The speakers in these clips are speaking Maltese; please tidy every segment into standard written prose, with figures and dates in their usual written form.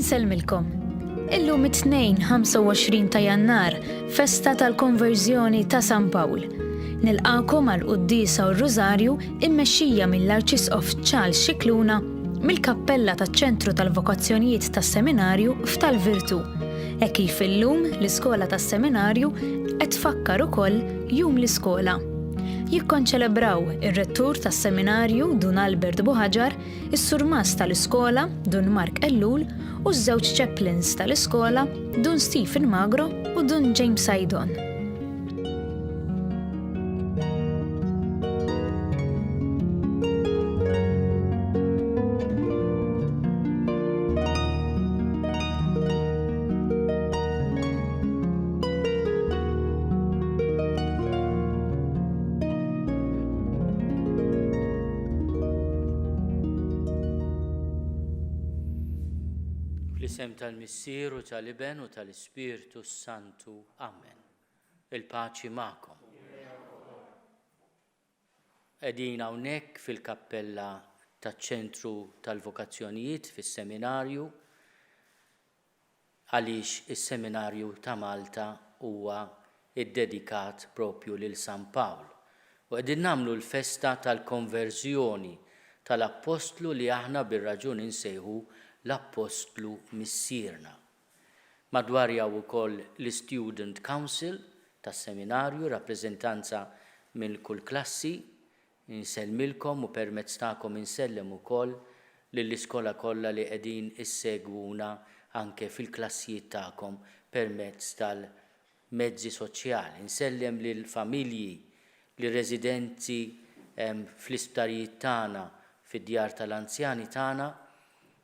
Inselmilkom. Illum it-tnejn 25 ta' Jannar, festa tal-Konverżjoni ta' San Pawl. Nilqakom għal Quddiesa u Rużarju immexxija mill-Arċisqof Charles Xikluna mill-Kappella taċ-Ċentru tal-Vokazzjonijiet tas-Seminarju f'Tal-Virtu. Kif illum l-iskola tas-Seminarju qed tfakkar ukoll jum l-iskola. Jikkonċelebraw ir-rettur tas-Seminarju Dun Albert Buħaġar, is-surmas tal-iskola Dun Mark Ellul u ż-żewġ chaplains tal-iskola Dun Stephen Magro u Dun James Saidon. Fl-isem tal-Missieru, tal-Iben u tal-Ispiritu Santu. Amen. Il-paċi magħkom. Qegħdin hawnhekk fil-Kappella taċ-Ċentru tal-Vokazzjonijiet fis-Seminarju għaliex is-Seminarju ta' Malta huwa iddedikat propju lil San Pawl. U qegħdin nagħmlu l-festa tal-Konverżjoni tal-Apostlu li aħna bir-raġun insejħu l-Apostlu missierna. Madwarja ukoll l-Student Council tas-Seminarju, rappreżentanza minn kull klassi, insellmilkom u permezz tagħkom insellem ukoll lill-iskola kollha li qegħdin issegwuna anke fil-klassijiet tagħkom permezz tal-mezzi soċjali. Insellem lill-familji, lir-residenti fl-isptarijiet tagħna, fid-djar tal-anzjani tagħna,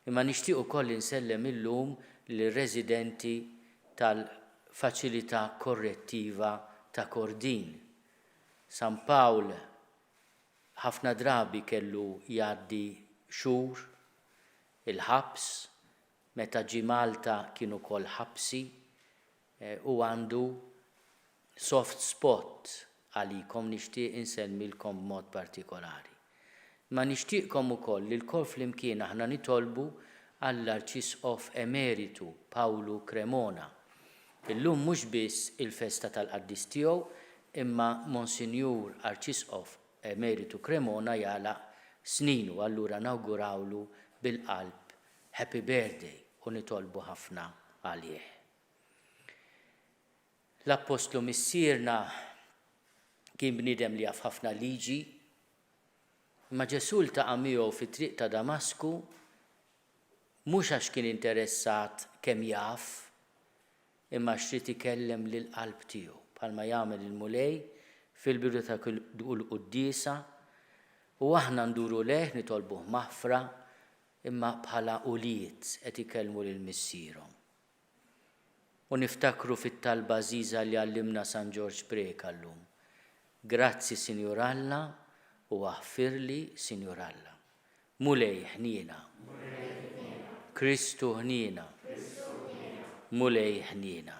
imma nixtieq ukoll insellem illum lir-residenti tal-faċilità korrettiva ta' Kordin. San Pawl ħafna drabi kellu jgħaddi xhur il-ħabs, meta ġie Malta kienu wkoll ħabsi u għandu soft spot għalikom nixtieq insellmilkom b'mod partikolari. Ma nixtieqkom ukoll li l-kol flimkien aħna nitolbu għall-Arċisqof Emeritu Pawlu Cremona. Illum mhux biss il-festa tal-qaddis tiegħu, imma Monsinjur Arċisqof Emeritu Cremona jagħlaq sninu, allura nawgurawlu bil-qalb Happy Birthday u nitolbu ħafna għalih. L-Apostlu missierna kien bniedem li jaf ħafna liġi, imma Ġesu ltaqa' miegħu fit-triq ta' Damasku mhux għax kien interessat kemm jaf, imma xtrid ikellem lill-qalb tiegħu bħalma jagħmel il-mulej fil-bidu ta' Quddiesa u aħna nduru leh nitolbuh maħfra imma bħala uliet qed ikellmu lil missierhom. U niftakru fit-talba żgħiża li għallimna San George Preka llum. Grazzi Sinjur Alla u aħfirli Sinjur Alla. Mulej ħniena. Kristu ħniena. Mulej ħniena.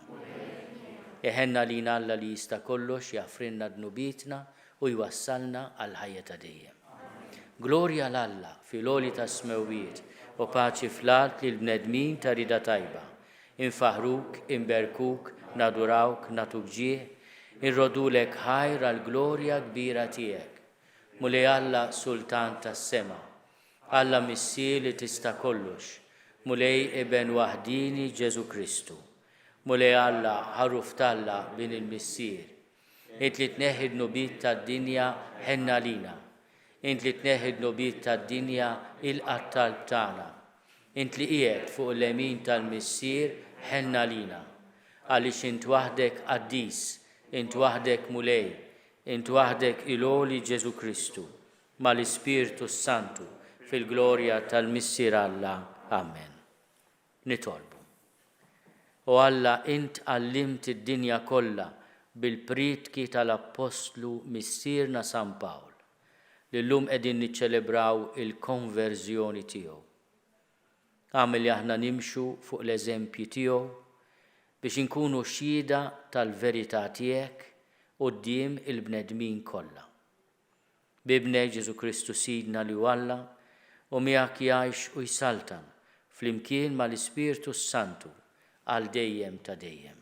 Eħenna lina Alla li jista' kollox jaffrinna dnubitna u jwassalna għal ħajja ta' dejjem. Glorja l-Alla fil-għoli ta' smewiet u paċi fl-art lil bnedmin ta' rida tajba. Infaħruk, inberkuk, nadurawk, natuk ġieħ, inrodulek ħajr għal glorja kbira tiegħek. Mulej Alla Sultan tas-sema, Alla Missier li tista' kollox, mulej Eben waħdini Ġesu Kristu, mulej Alla ħaruf talla bin il-Missier, int li tneħħi d-nubit tad-dinja ħenna lina, int li tneħħi d-nubit tad-dinja il-qattal tagħna, int li qiegħed fuq l-lemin tal-Missier ħenna lina, għaliex int waħdek qaddis, int waħdek mulej, int waħdek il-għoli Ġesu Kristu, ma l-Ispiritu Santu fil-glorja tal-Missier Alla. Amen. Nitolbu. O Alla, int għallimt id-dinja kollha bil-pritki tal-Apostlu missierna San Pawl, li llum qegħdin niċċelebraw il-konverżjoni tiegħu. Għamel li aħna nimxu fuq l-eżempji tiegħu biex inkunu xhieda tal-verità tiegħek quddiem il-bnedmin kollha. Bibnek Ġesu Kristu Sidna li Alla u miegħek jgħix u jsaltan flimkien mal-Ispirtu Santu għal dejjem ta' dejjem.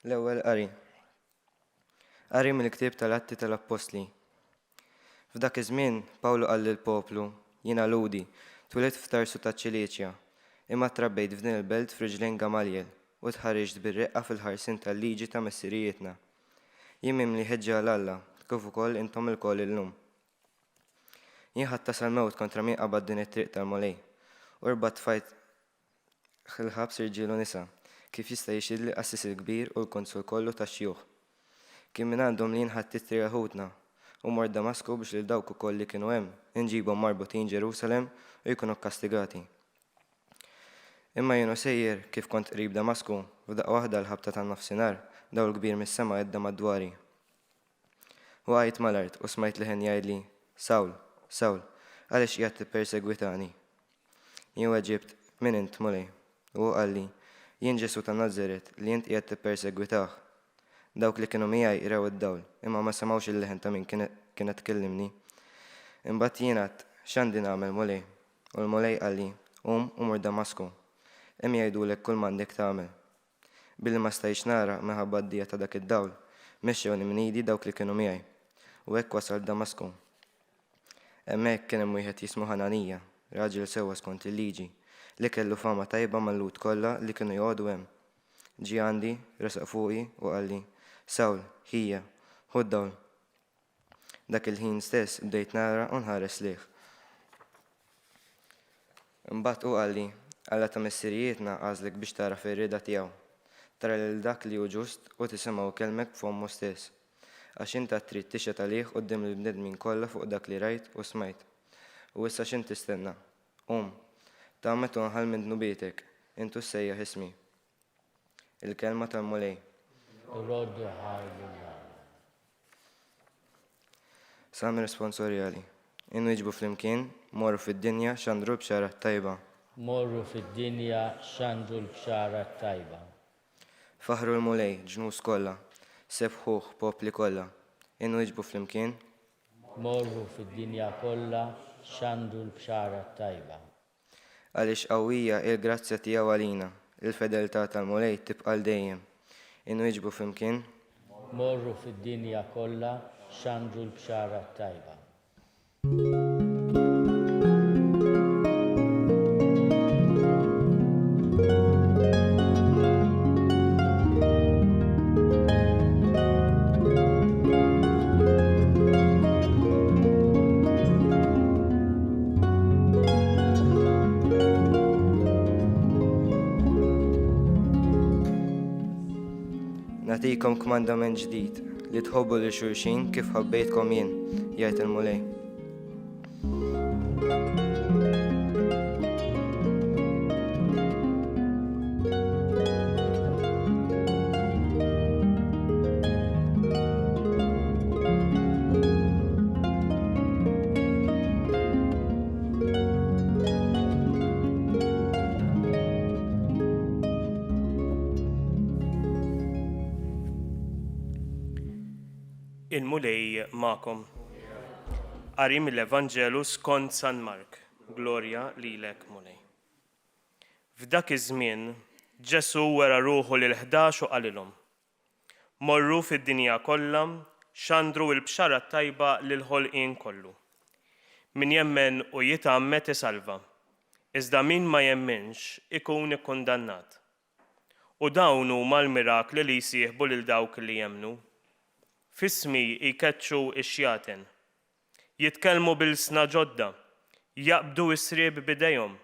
L-ewwel qari. Qari mill-ktieb tal-Atti tal-Apostli. F'dak iż-żmien Pawlu qal lill-poplu: jiena Ludi, twilet f'Tarsu taċ-Ċiliċja, imma trabbejt f'din il-belt f'riġlejn Gamaljel u tħarriġt bir-reqqa fil-ħarsien tal-liġi ta' missirijietna. Jien mimli ħeġġa għal Alla, kif ukoll intom ilkoll illum. Jien ħadd tasal mewt kontra min qabad din it-triq tal-Molej u rbatt fajt il-ħabs irġiel u nisa, kif jista' jixidli qassis il-kbir u l-konsul kollu tax-xjuħ. Kien minn għandhom li nħadd titri ħutna u mor Damasku biex lil dawk ukoll li kienu hemm inġibhom marbutin Ġerusalemm u jkunu kastigati. Imma jienu sejjer kif kont qrib Damasku, f'daqqa waħda l-ħabta tan-nofsinhar dawl kbir mis-sema għedda madwari. U għajt mal-art u smajt liħen jgħidli: Sawl, Sawl, għaliex qiegħed tippersegwitani? Jien weġibt: min int Mulej? U qalli: jien Ġesu ta' Nażaret li int qiegħed tippersegwitah. Dawk li kienu miegħi raw id-dawl, imma ma semgħux il-leħen ta' min kienet tkellimni. Imbagħad jien għadt: x'għandi nagħmel Mulej? U l-Mulej qalli: u mur Damasku. Hemm jgħidulek kull m'għandek tagħmel. Billi ma stajtx nara minħabba d-dija ta' dak id-dawl, mexxewni minn idi dawk li kienu miegħi. U hekk wasal Damasku. Hemmhekk kien hemm wieħed jismu Ħananija, raġel sewwa skont il-liġi, li kellu fama tajba mal-lut kollha li kienu joqogħdu hemm. Ġie għandi, resaq fuqi u qalli: Sawl, ħija, ħu d-dawl. Dak il-ħin stess bdejt nara u nħares lih. Imbagħad u qalli: Alla ta' missirijietna għażlek biex tara fir-rieda tiegħu. Tara lil dak li hu ġust u tisimgħu kelmek b'fommu stess. Għax inta trid tixhed għalih quddiem il-bnedmin kollha fuq dak li rajt u smajt. U issa x'int tistenna? Tagħmet u nħall minn dnubietek, intu ssejjaħ ismi. Il-kelma tal-Mulej. Sami responsorjali. Innu jiġbu flimkien, morru fid-dinja xandru b'xara tajba. Morru fid-dinja xandru l-bxara tajba. Faħru l-Mulej, ġnus kollha, sebħuh popli kollha. Innu jiġbu flimkien. Morru fid-dinja kollha xandru l-bxara tajba. Għaliex qawwija il-grazzja tiegħu għalina, il-fedeltà tal-Mulej tibqa' dejjem. Innu jiġbu flimkien. Morru fid-dinja kollha xandru l-bxara tajba. Nagħtikom kmandament ġdid li tħobbu lil xulxin kif ħabbejtkom jien, jgħid il-Mulej. Il-Mulej ma'kom. Qari mill-Evanġelu skont San Mark. Glorja lilek Mulej. F'dak iż-żmien Ġesu wera ruħu lil 11 u qalilhom: morru fid-dinja kollha xandru l-bxara tajba lil ħolqien kollu. Min jemmen u jitgħammed isalva, iżda min ma jemmenx ikun ikkundannat. U dawn huma l-mirakli li jsieħbu lil dawk li jemmnu. Fismi jkeċċu x-xjaten, jitkellmu bil-sna ġodda, jaqbdu s-srieb bidejhom,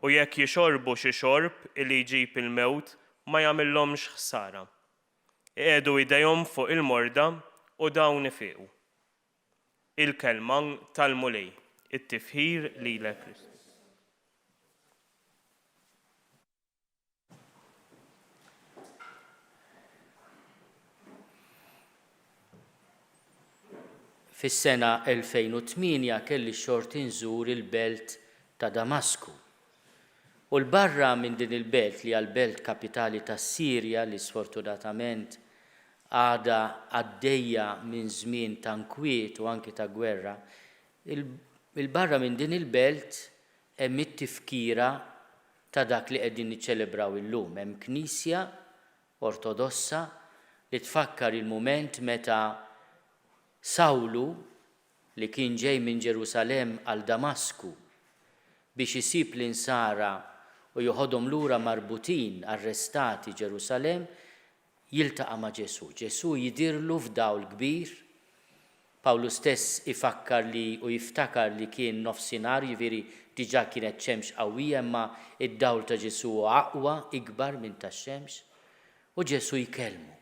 u jekk jixorbu xi xorb li jġib il-mewt ma jagħmilhomx ħsara. Iqegħdu idejhom fuq il-morda u dawn ifiequ. Il-kelma tal-Mulej, it-tifħir lilek Kristus. Fis-sena 2008 kelli xort inżur il-belt ta' Damasku. U l-barra minn din il-belt li għal-belt kapitali ta' Sirja li sfortunatament għada għaddejja minn żmien ta' nkwiet u anki ta' gwerra, il-barra minn din il-belt hemm it-tifkira ta' dak li qegħdin niċċelebraw illum. Hemm knisja ortodossa li tfakkar il-mument meta Sawlu li kien ġej minn Ġerusalem għal Damasku biex isib l-insara u joħodhom lura marbutin, arrestati Ġerusalem, jiltaqa' ma' Ġesu. Ġesu jidirlu f'dawl kbir. Pawlu stess ifakkar li u jiftakar li kien nofsinhar, jiġifieri diġà kienet xemx qawwija, imma id-dawl ta' Ġesu aqwa, ikbar minn tax-xemx. U Ġesu jkellmu.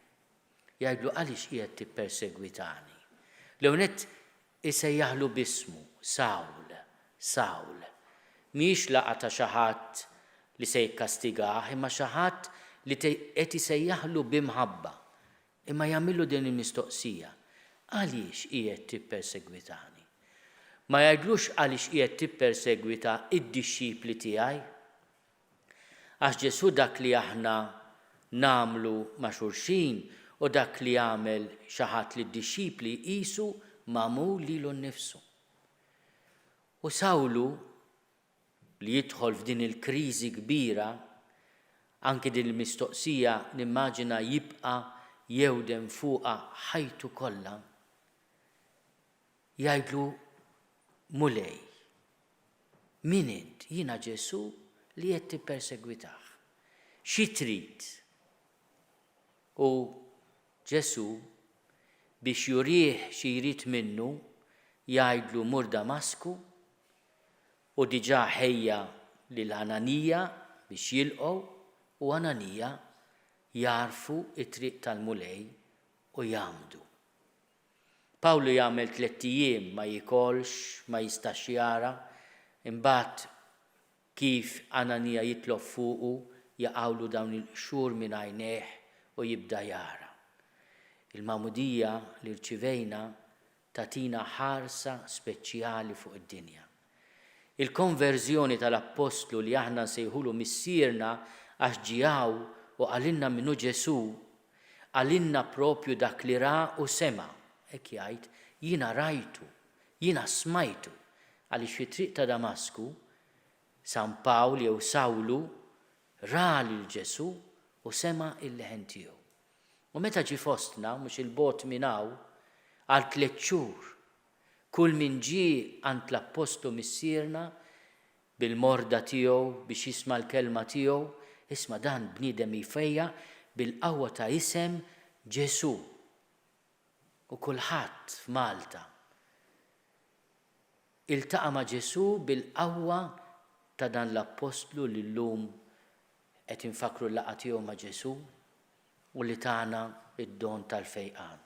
Jgħidlu għaliex qiegħed tippersegwitani. L-ewnet isejjaħlu bismu, Sawl, Sawl. Mhix laqgħa ta' xi ħadd li se jikkastigah, imma xi ħadd li qed isejjaħlu b'imħabba. Imma jagħmillu din il-mistoqsija. Għaliex qiegħed tippersegwitani? Ma jgħidlux għaliex qiegħed tippersegwita id-dixxipli tiegħi? Għax Ġesu dak li aħna nagħmlu ma' xulxin u dak li jagħmel xi ħadd lid-dixxipli qisu magħmul lilu nnifsu. U Sawlu li jidħol f'din il-kriżi kbira, anke din il-mistoqsija nimmaġina jibqa' jewdem fuqha ħajtu kollha, jgħidlu mulej, min int? Jiena Ġesu li qed tippersegwitah. Xi trid? U Ġesu biex jurih xi jrid minnu jgħidlu mur Damasku u diġà ħejja lil Ananija biex jilqgħu u Ananija jarfu it-triq tal-mulej u jagħmdu. Pawlu jagħmel 3 ijiem ma jikolx, ma jistax jara, imbagħad kif Ananija jitlob fuqu jaqgħulu dawn il-qxur minn għajnejh u jibda jara. Il-magħmudija li rċivejna tatina ħarsa speċjali fuq id-dinja. Il-konverżjoni tal-Apostlu li aħna nsejħulu missierna għax ġiegħu u għalinna minnu Ġesu, għalinna propju dak li ra u sema. Hekk jgħid, jiena rajtu, jiena smajtu, għaliex fit-triq ta' Damasku, San Pawl jew Sawlu ra lil Ġesu u sema il-leħen tiegħu. U meta ġi fostna, mhux il-bot minn hawn, għal 3 xhur, kull min ġie għand l-Apostlu missierna bil-morda tiegħu biex jisma' l-kelma tiegħu, isma' dan bniedem jifejja bil-qawwa ta' isem Ġesu. U kulħadd f'Malta iltaqa' ma' Ġesu bil-qawwa ta' dan l-Apostlu li llum qed infakru l-laqgħa tiegħu ma' Ġesu u li tagħna id-don tal-fejqan.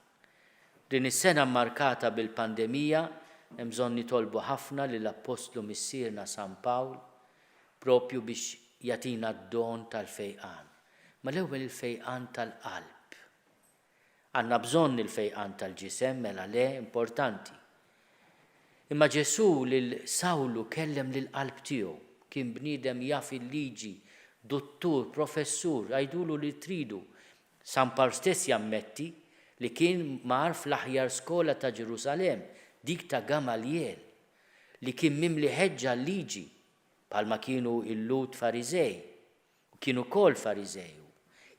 Din is-sena mmarkata bil-pandemija hemm bżonn nitolbu ħafna lill-Apostlu missierna San Pawl propju biex jagħtina d-don tal-fejqan. Ma l-ewwel il-fejqan tal-qalb. Għandna bżonn il-fejqan tal-ġisem mela le importanti. Imma Ġesu lil Sawlu kellem lil qalb tiegħu, kien bniedem jaf il-liġi, dottur, professur, għajdulu li tridu. San Pawl stess jammetti li kien mar fl-aħjar skola ta' Ġerusalem, dik ta' Gamaliel, li kien mimli ħeġġa l-liġi, bħalma kienu il-lut Farizej, u kienu kol Farizeju.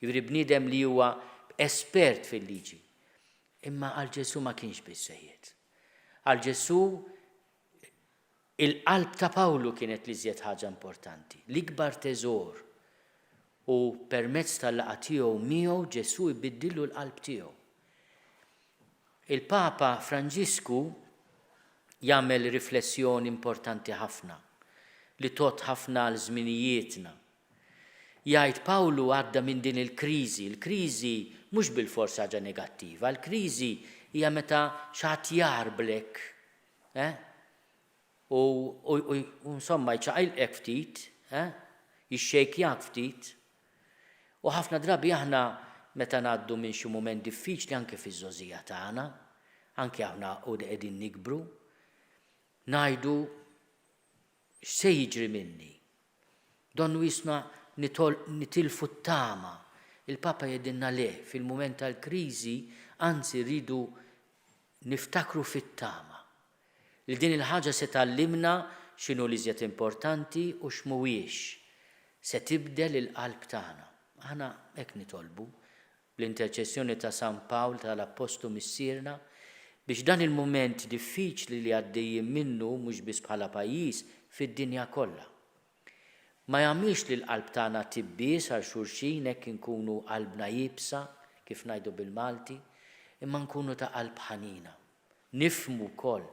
Jivri bniedem li huwa espert fil-liġi. Imma għal Ġesu ma kienx biżżejjed. Għal Ġesu il-qalb ta' Pawlu kienet li żjed ħaġa importanti, l-ikbar teżor. U permezz tal-laqgħa tiegħu miegħu Ġesu jbiddillu l-qalb tiegħu. Il-Papa Franġisku jagħmel riflessjoni importanti ħafna li tot ħafna għal żminijietna. Jgħid Pawlu għadda minn din il-kriżi mhux bil-fors ħaġa negattiva, l-kriżi hija meta xaħat jarblek, u insomma jċaqilqek ftit, jixxejkjak ftit. U ħafna drabi aħna meta ngħaddu minn xi mument diffiċli anke fiż-żożija tagħna, anke aħna u qegħdin nikbru, ngħidu x'se jiġri minni. Donnu jisma nitilfu t-tama. Il-Papa jedinna le fil-mument tal-kriżi, anzi rridu niftakru fit-tama. Li din il-ħaġa se tallimna x'inhu li żjed importanti u x'mhuwiex. Se tibdel il-qalb tagħna. Aħna hekk nitolbu bl-interċessjoni ta' San Pawl tal-Apostlu missierna biex dan il-mument diffiċli li għaddejjin minnu mhux biss bħala pajjiż fid-dinja kollha. Ma jagħmilx li l-qalb tagħna tibbies għal xulxin hekk inkunu qalbna jibsa kif ngħidu bil-Malti, imma nkunu ta' qalb ħanina. Nifhmu wkoll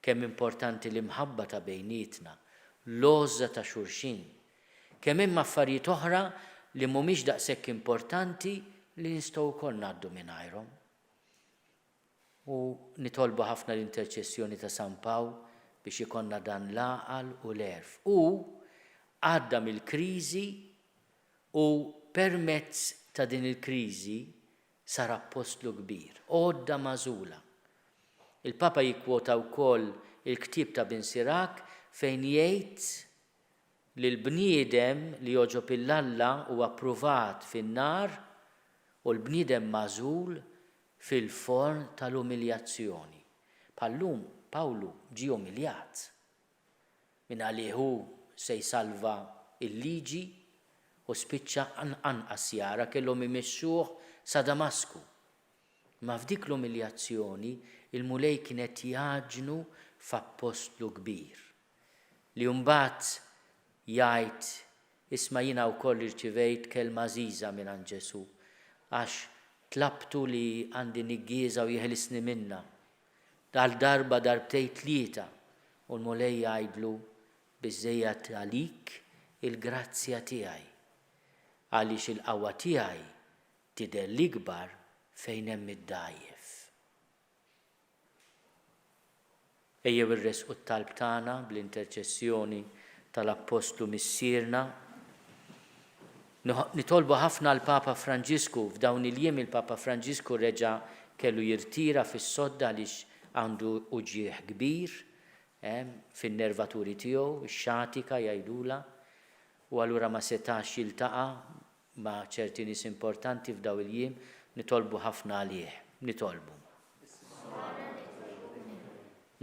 kemm importanti l-imħabba ta' bejnietna, l-għoża ta' xulxin, kemm hemm affarijiet oħra li mhumiex daqshekk importanti li nistgħu wkoll ngħaddu mingħajrhom. U nitolbu ħafna l-interċessjoni ta' San Pawl biex ikonna dan l-għaqal u l-erf. U għadda mill-kriżi u permezz ta' din il-kriżi sar apostlu kbir, għodda mażula. Il-Papa jikkwota wkoll il-ktieb ta' Bin Sirak fejn jgħid li l-bniedem li joġob il-Alla huwa pruvat fin-nar u l-bniedem mażul fil-forn tal-umiljazzjoni. Pallum Pawlu ġie umiljat minn għaliehu se jsalva il-liġi u spiċċa anqas jara kellhom imexxuh sa Damasku. Ma f'dik l-umiljazzjoni il-mulej kienet jaġnu f'apostlu kbir. Li mbagħad jgħid isma' jiena wkoll irċivejt kelma żgħiża minn Ġesu għax tlabtu li għandi niggieża u jeħlisni minnha. Dal-darba darbtej tlieta u l-mulej jgħidlu biżżejjed għalik il-grazzja tiegħi għaliex il-qawwa tiegħi tidher l-ikbar fejn hemm id-dgħajjef. Ejjew irresqu t-talb tagħna bl-interċessjoni tal-Apostlu missierna. Nitolbu ħafna l-Papa Franġisku f'dawn il-jiem il-Papa Franġisku reġa' kellu jirtira fis-sodda għaliex għandu uġieħ kbir fin-nervaturi tiegħu, ix-xatika jgħidula, u allura ma setax jiltaqa' ma' ċerti nies importanti f'daw il-jiem, nitolbu ħafna għalih, nitolbu.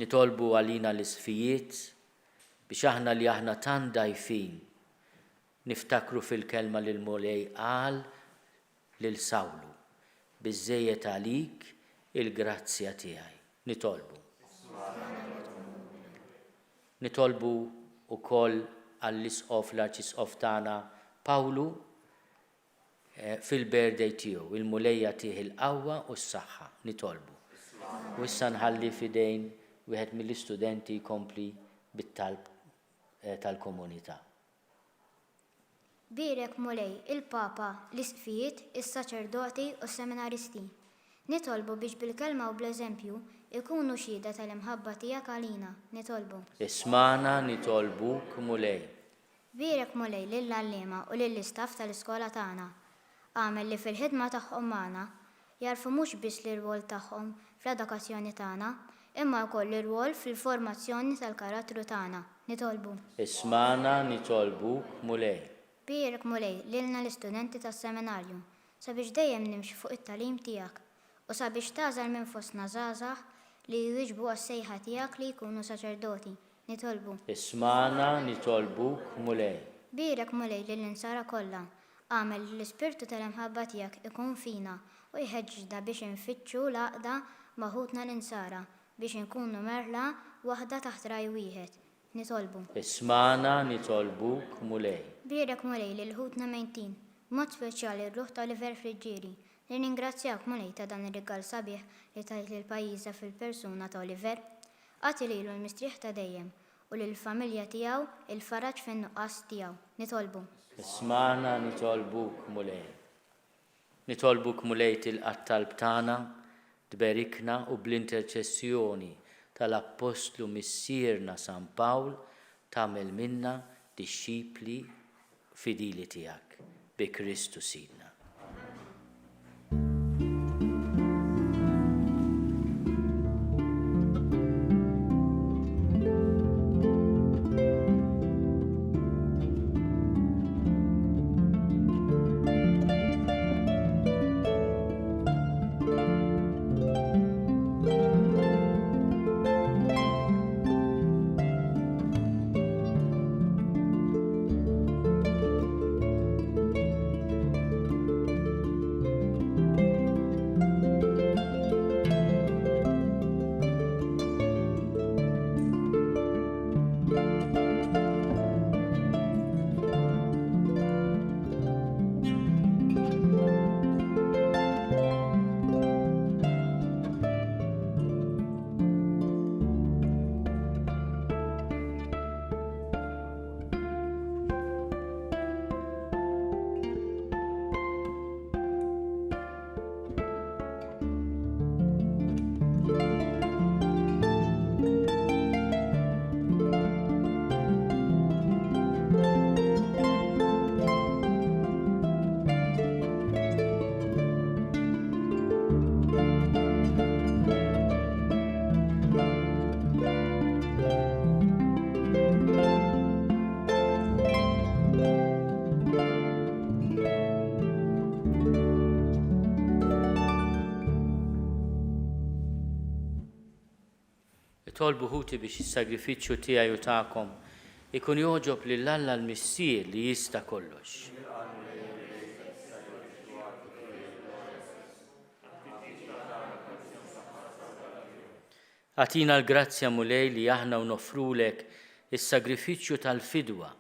Nitolbu għalina l-isfijiet biex aħna li aħna tant dgħajfin niftakru fil-kelma li l-mulej qal lil Sawlu biżżejjed għalik il-grazzja tiegħi. Nitolbu. Nitolbu wkoll għall-isqof l-arċisqof tagħna Pawlu fil-birthday tiegħu, il-mulejja tiegħi il-qawwa u s-saħħa. Nitolbu. U issa nħalli f'idejn wieħed mill-istudenti jkompli bit-talb tal-komunità. Birek mulej, il-Papa, l-isqfijiet, is-saċerdoti u s-seminaristi. Nitolbu biex bil-kelma u bl-eżempju ikunu xhieda tal-imħabba tiegħek għalina. Nitolbu. Ismana nitolbuk mulej. Birek mulej lill-għalliema u lill-istaff tal-iskola tagħna. Għamel li fil-ħidma tagħhom magħna jarfu mhux biss l-irwol tagħhom fl-edukazzjoni tagħna, imma wkoll l-irwol fil-formazzjoni tal-karattru tagħna. Nitolbu. Ismana nitolbuk mulej. Birek mulej lilna l-istudenti tas-seminarju sabiex dejjem nimxi fuq it-tagħlim tiegħek u sabiex tażal minn fostna żgħażagħ li jwieġbu għas-sejħa tiegħek li jkunu saċerdoti. Nitolbu. Ismana nitolbuk mulej. Birek mulej lill-insara kollha. Għamel l-ispirtu tal-imħabba tiegħek ikun fina u jħeġġna biex infittxu l-għaqda maħutna l-insara biex inkunu merla waħda taħt raj wieħed. Nitolbu. Ismana nitolbuk mulej. Birek mulej lill-ħutna mejtin, mod speċjali r-ruħ ta' Oliver Friġġieri. Li ningrazzjak mulej ta' dan ir-rigal sabiħ li tajt lill-pajjiża fil-persuna ta' Oliver, għati lilu l-mistrieħ ta' dejjem u lill-familja tiegħu il-faraġġ fin-nuqqas tiegħu. Nitolbu. Ismana nitolbuk mulej. Nitolbuk mulej tilqa' talb tagħna, tberikna u bl-interċessjoni tal-Apostlu missierna San Pawl tagħmel minna dixxipli fidili tiegħek bi Kristu Sidna. Nitolbu ħuti biex is-sagrifiċċju tiegħi u tagħkom ikun joġob lil Alla l-Missier li jista' kollox. Għatina l-grazzja mulej li aħna nofrulek is-sagrifiċċju tal-fidwa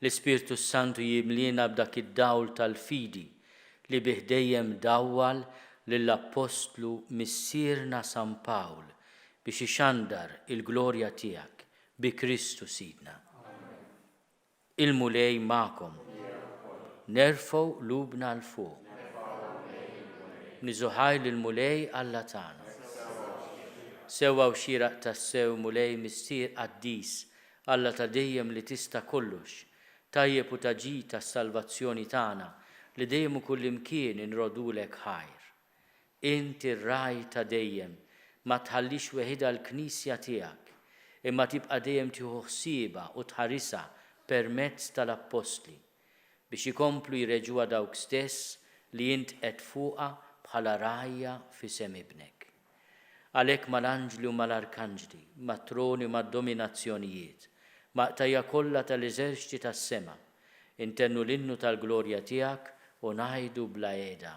l-Ispirtu Santu jimlina b'dak id-dawl tal-fidi li bih dejjem dawwal lill-Apostlu missierna San Pawl biex ixandar il-glorja tiegħek bi Kristu Sidna. Il-mulej ma'kom. Nerfgħu lubna l-fuq. Niżuħaj lill-mulej Alla tagħna. Sewwa u xieraq tas-sew mulej missier qaddis Alla ta' dejjem li tista' kollox, tajjeb u taġi tas-salvazzjoni tagħna li dejjem u kullimkien inrodulek ħajr. Inti r-raj ta' dejjem ma tħallix weħida l-Knisja tiegħek, imma tibqa' dejjem tieħu ħsiebha u tħarisha permezz tal-Apostli biex ikomplu jreġuha dawk stess li int qed fuqha bħala rajja f'isem ibnek. Għalhekk mal-anġli u mal-arkanġli, mat-troni u mad-dominazzjonijiet, maqtajja kollha tal-eżerċiti tas-sema, intennu l-innu tal-glorja tiegħek u ngħidu bla qiegħda.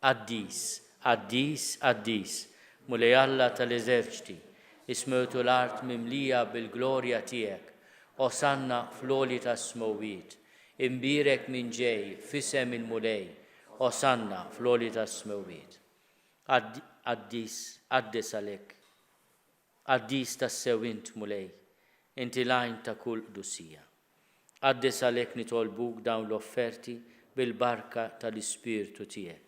Qaddis, qaddis, qaddis, mulej Alla tal-eżerċiti, ismewtu l-art mimlija bil-glorja tiegħek, osanna fl-għoli tas-smowwiet, imbirek minn ġej f'isem il-mulej, osanna fl-għoli tas-smowwiet. Qaddis għalek, qaddis tas-sew int mulej, inti lajn ta' kull qdusija. Qaddis għalek nitolbuk dawn l-offerti bil-barka tal-Ispirtu tiegħek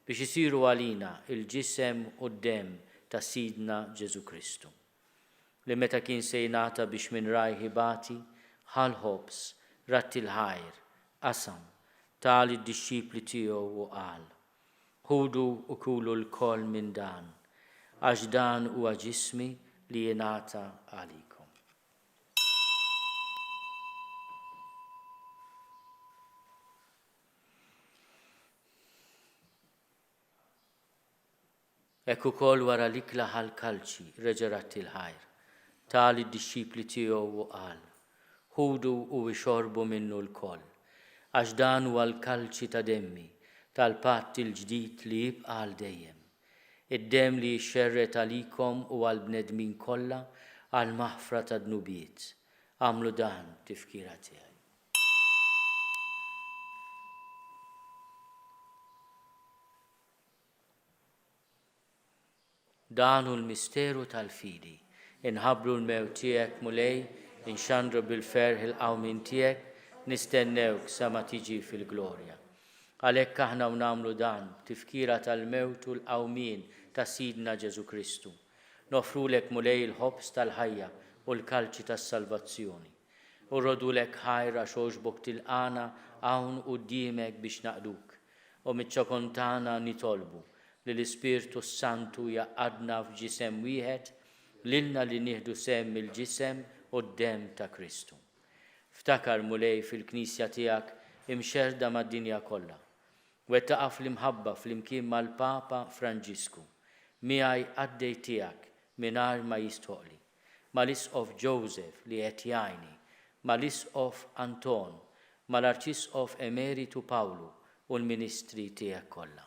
biex isiru għalina il-ġisem u d-dem ta' Sidna Ġesu Kristu. Li meta kien se jingħata biex minn raj ħibati, ħal ħobs, ratti l-ħajr, qasam, tal id-dixxipli tiegħu u qal: ħudu u kulu l-koll minn dan, għax dan huwa ġismi li jingħata għalikom. Hekk ukoll wara l-ikla ħal-kalċi reġa' il-ħajr, tal id-dixxipli tiegħu u qal: ħudu u ixorbu minnu l-koll, għax dan huwa l-kalċi ta' demmi tal-patt il-ġdid li jibqa' għal dejjem. Id-dem li jxerret għalikom u għall-bnedmin kollha għal maħfra ta' dnubiet. Għamlu dan tifkira tiegħi. Dan hu l-misteru tal-fidi. Inħabbru l-mew tiegħek mulej, inxandru bil-ferħ il-qawmin tiegħek, nistennewk sa ma tiġi fil-glorja. Għalhekk aħna nagħmlu dan tifkira tal-mewt u l-qawmien ta' Sidna Ġesu Kristu. Nofrulek mulej il-ħobs tal-ħajja u l-kalċi tas-salvazzjoni. U rrodulek ħajra xoġbok tilqana hawn quddiemek biex naqduk. U miċ-ċokontana nitolbu li l-Ispirtu Santu jaqadna f'ġisem wieħed lilna li nieħdu sem mill-ġisem u d-dem ta' Kristu. Ftakar mulej fil-Knisja tiegħek imxerda mad-dinja kollha. Wettaqa fl-imħabba fl-imkien mal-Papa Franġisku, miegħi għaddej tiegħek mingħajr ma jistħoqli, mal-Isqof Joseph li qed jgħinni, mal-Isqof Anton, mal-Arċisqof Emeritu Pawlu u l-Ministri tiegħek kollha.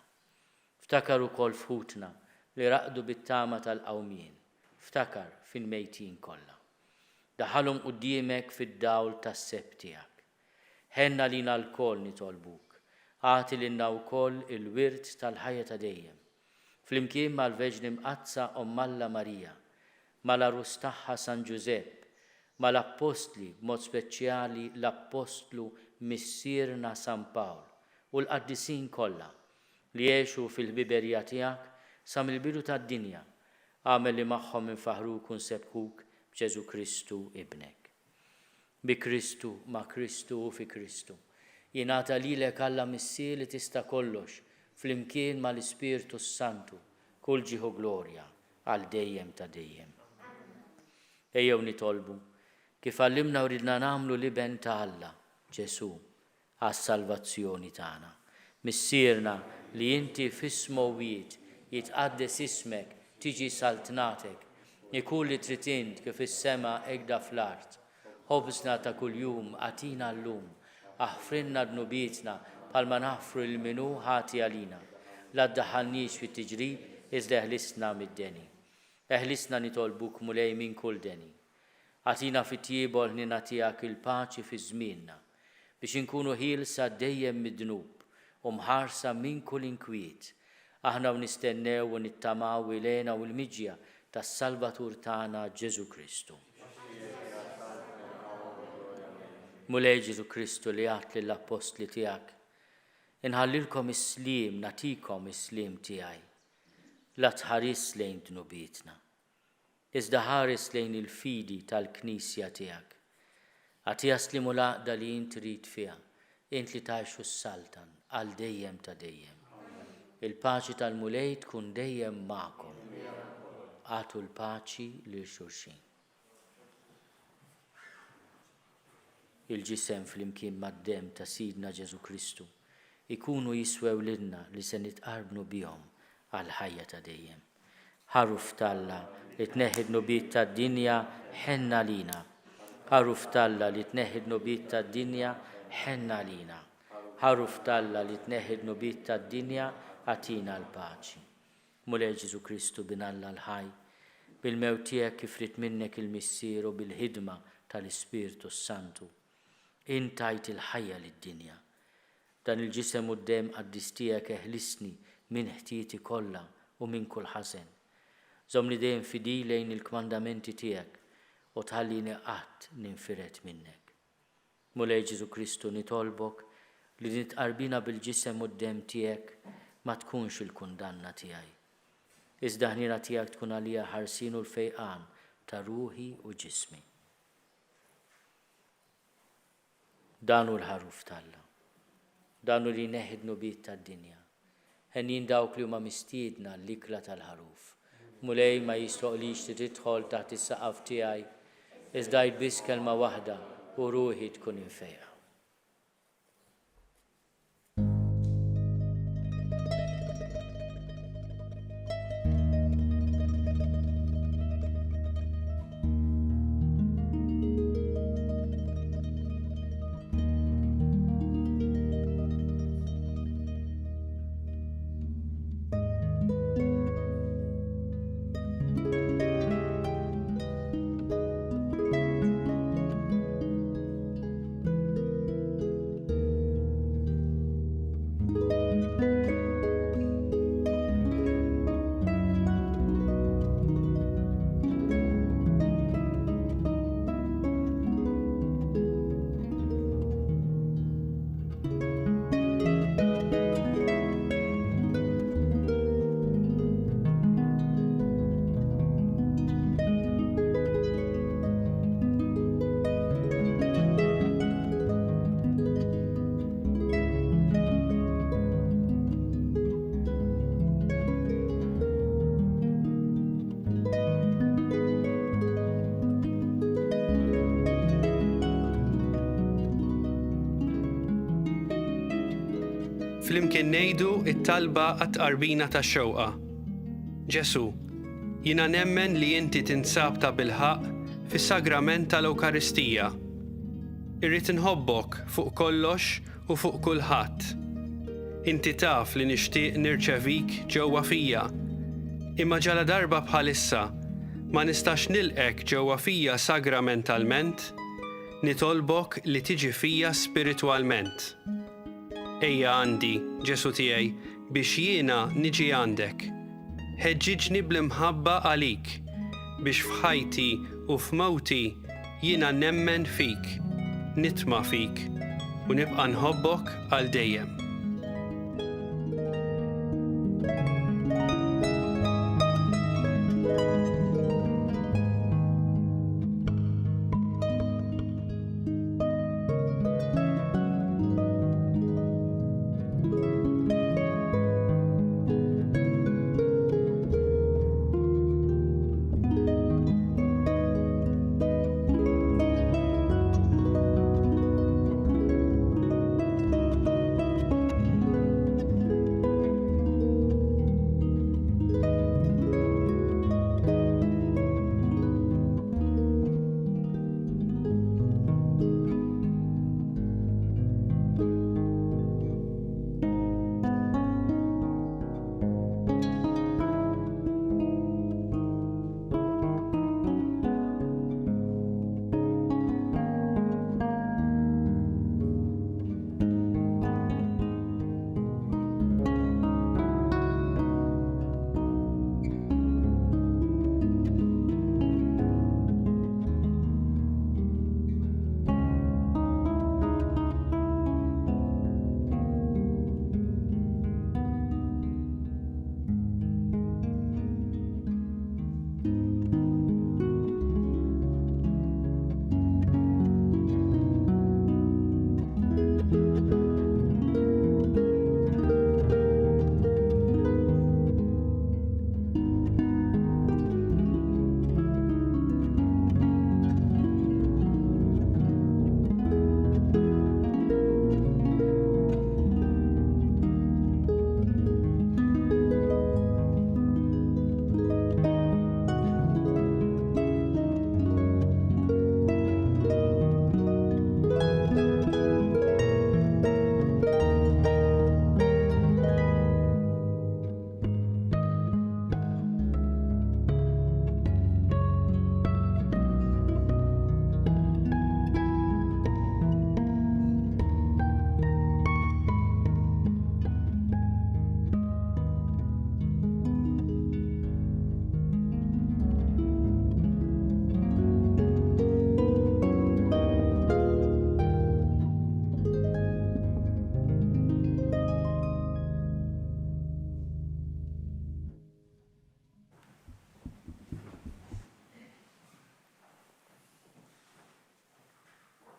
Ftakar ukoll f'ħutna li raqdu bit-tama tal-qawmien, ftakar fil-mejtin kollha. Daħalhom quddiemek fid-dawl tas-seb tiegħek. Ħenna lina l-koll nitolbuk. Għati lilna wkoll il-wirt tal-ħajja ta' dejjem. Flimkien mal-Verġni Mqazza Alla Marija, mal-Arus tagħha San Giusepp, mal-Appostli b'mod speċjali l-Apostlu missierna San Pawl u l-qaddisin kollha li jgħixu fil-ħbiberija tiegħek sa mill-bidu tad-dinja, għamel li magħhom infaħruk u nsebħuk b'Ġesu Kristu ibnek. Bi Kristu, ma' Kristu u fi Kristu. Jingħata lilek Alla Missier li tista' kollox flimkien mal-Ispirtu Santu kull ġieħu glorja għal dejjem ta' dejjem. Ejjew nitolbu kif għallimna u ridna nagħmlu liben ta' Alla, Ġesu, għas-salvazzjoni tagħna. Missierna li inti fis-smowwiet jitqaddes ismek tiġi saltnatek, Ikun li trid int kif is-sema egda fl-art. Ħobsna ta' kuljum atina llum, aħfrinna dnubietna bħalma naħfru l-minu ħati għalina. La ddaħħalniex fit-tiġrib iżda eħlisna mid-deni. Eħlisna nitolbuk mulej minn kull deni. Atina fit-tiebol ħnina tiegħek il-paċi fi żmienna biex inkunu ħielsa dejjem mid-dnub u mħarsa minn kull inkwiet. Aħna nistennew u nittamaw ilena u l-miġja tas-Salvatur tagħna Ġesu Kristu. Mulej Ġesu Kristu li għat lill-apostli tiegħek, inħallilkom is-sliem, natikom is-sliem tiegħi. La tħares lejn dnubietna, iżda ħares lejn il-fidi tal-Knisja tiegħek. Għatija slimu laqda li int trid fiha, int li tgħixu s-saltan għal dejjem ta' dejjem. Il-paċi tal-mulej tkun dejjem magħkom. Għatu l-paċi lil xulxin. Il-ġisem fl-imkien mad-dem ta' Sidna Ġesu Kristu ikunu jiswew lilna li se nitqarbnu bihom għal ħajja ta' dejjem. Ħaruf talla li tneħħi d-nubiet tad-dinja ħenna lina. Ħaruf talla li tneħħi d-nubiet tad-dinja ħenna lina. Ħaruf talla li tneħħi d-nubiet tad-dinja għatina l-paċi. Mulej Ġesu Kristu binalla l-ħaj, bil-mewt tiegħek kif rid minnek il-missieru bil-ħidma tal-Ispirtu Santu. Intajt il-ħajja lid-dinja. Dan il-ġisem u d-dem qaddis tiegħek eħlisni minn ħtieti kollha u minn kull ħażen. Żomni dejjem fidi lejn il-kmandamenti tiegħek u tħallini qatt ninfiret minnek. Mulej Ġesu Kristu nitolbok li nitqarbina bil-ġisem u d-dem tiegħek ma tkunx il-kundanna tiegħi. Iżda ħnina tiegħek tkun għalija ħarsin u l-fejqan ta' ruħi u ġismi. Danu l-ħaruf talla. Danu li neħid nubiet tad-dinja. Ħennin dawk li huma mistiedna l-ikla tal-ħaruf. Mulej ma jistoqlix li tidħol taħt is-saqaf tiegħi, iżda biss kelma waħda u ruħi tkun infejqa. Flimkien ngħidu it-talba għat-qarbina tax-xewqa. Ġesu, jiena nemmen li inti tinsab ta' bilħaq fis-sagrament tal-Ewkaristija. Irrid inħobbok fuq kollox u fuq kulħadd. Inti taf li nixtieq nirċevik ġewwa fija, imma ġala darba bħalissa ma nistax nilqek ġewwa fija sagramentalment, nitolbok li tiġi fija spiritwalment. Ejja għandi, Ġesu tiegħi, biex jiena niġi għandek. Ħeġġiġni bl-imħabba għalik, biex f'ħajti u f'mewti jiena nemmen fik, nitma' fik u nibqa' nħobbok għal dejjem.